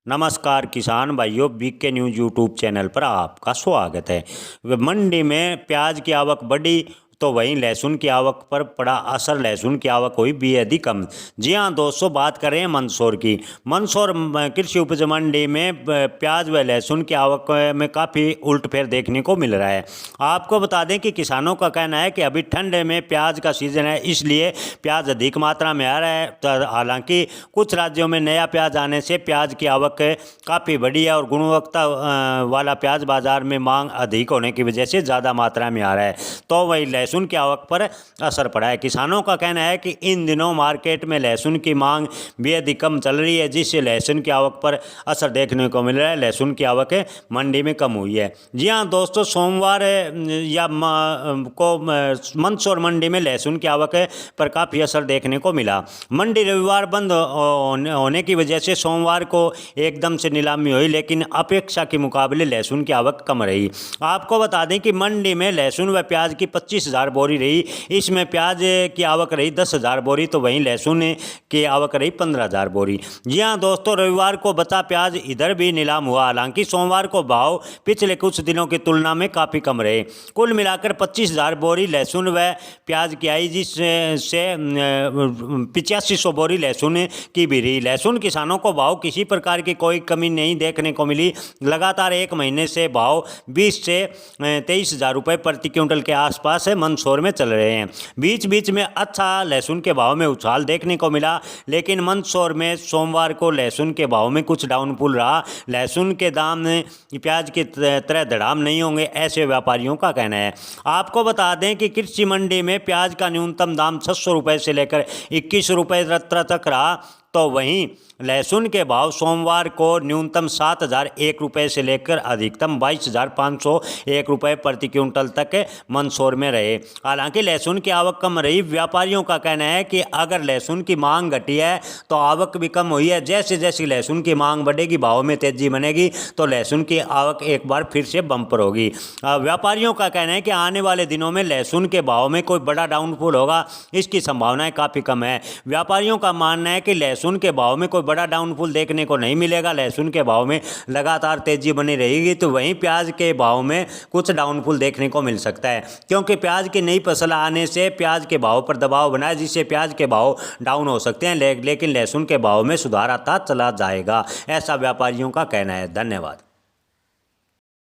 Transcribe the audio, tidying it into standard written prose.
नमस्कार किसान भाइयों, बीके न्यूज़ यूट्यूब चैनल पर आपका स्वागत है। मंडी में प्याज की आवक बढ़ी तो वहीं लहसुन की आवक पर पड़ा असर। लहसुन की आवक हुई बेहद कम। जी हाँ दोस्तों, बात कर रहे हैं मंदसौर की। मंदसौर कृषि उपज मंडी में प्याज व लहसुन की आवक में काफ़ी उलटफेर देखने को मिल रहा है। आपको बता दें कि किसानों का कहना है कि अभी ठंड में प्याज का सीज़न है, इसलिए प्याज अधिक मात्रा में आ रहा है। तो हालांकि कुछ राज्यों में नया प्याज आने से प्याज की आवक काफ़ी बढ़ी है और गुणवत्ता वाला प्याज बाजार में मांग अधिक होने की वजह से ज़्यादा मात्रा में आ रहा है, तो वही लहसुन की आवक पर असर पड़ा है। किसानों का कहना है कि इन दिनों मार्केट में लहसुन की मांग बेहद कम चल रही है, जिससे लहसुन की आवक पर असर देखने को मिल रहा है। लहसुन की आवक मंडी में कम हुई है। जी हाँ दोस्तों, सोमवार को मंदसौर मंडी में लहसुन की आवक पर काफ़ी असर देखने को मिला। मंडी रविवार बंद होने की वजह से सोमवार को एकदम से नीलामी हुई, लेकिन अपेक्षा के मुकाबले लहसुन की आवक कम रही। आपको बता दें कि मंडी में लहसुन व प्याज की 25,000 बोरी रही। इसमें प्याज की आवक रही 10,000 बोरी, तो वहीं लहसुन की आवक रही 15,000 बोरी। जी हाँ दोस्तों, रविवार को बचा प्याज इधर भी नीलाम हुआ। हालांकि सोमवार को भाव पिछले कुछ दिनों की तुलना में काफ़ी कम रहे। कुल मिलाकर 25,000 बोरी लहसुन व प्याज की आई, जिससे 8500 बोरी लहसुन की भी रही। लहसुन किसानों को भाव किसी प्रकार की कोई कमी नहीं देखने को मिली। लगातार एक महीने से भाव 20 से 23,000 रुपये प्रति क्विंटल के आसपास मंदसौर में चल रहे हैं। बीच बीच में अच्छा लहसुन के भाव में उछाल देखने को मिला, लेकिन मंदसौर में सोमवार को लहसुन के भाव में कुछ डाउनफॉल रहा। लहसुन के दाम प्याज की तरह धड़ाम नहीं होंगे, ऐसे व्यापारियों का कहना है। आपको बता दें कि कृषि मंडी में प्याज का न्यूनतम दाम 600 रुपये से लेकर 21 रुपये तक रहा, तो वहीं लहसुन के भाव सोमवार को न्यूनतम 7,001 रुपये से लेकर अधिकतम 22,501 रुपये प्रति क्विंटल तक मंदसौर में रहे। हालांकि लहसुन की आवक कम रही। व्यापारियों का कहना है कि अगर लहसुन की मांग घटी है तो आवक भी कम हुई है। जैसे जैसे लहसुन की मांग बढ़ेगी, भाव में तेजी बनेगी, तो लहसुन की आवक एक बार फिर से बम्पर होगी। व्यापारियों का कहना है कि आने वाले दिनों में लहसुन के भाव में कोई बड़ा डाउनफॉल होगा, इसकी संभावनाएं काफ़ी कम है। व्यापारियों का मानना है कि लहसुन के भाव में कोई बड़ा डाउनफॉल देखने को नहीं मिलेगा। लहसुन के भाव में लगातार तेजी बनी रहेगी, तो वहीं प्याज के भाव में कुछ डाउनफॉल देखने को मिल सकता है, क्योंकि प्याज की नई फसल आने से प्याज के भाव पर दबाव बना है, जिससे प्याज के भाव डाउन हो सकते हैं। लेकिन लहसुन के भाव में सुधार आता चला जाएगा, ऐसा व्यापारियों का कहना है। धन्यवाद।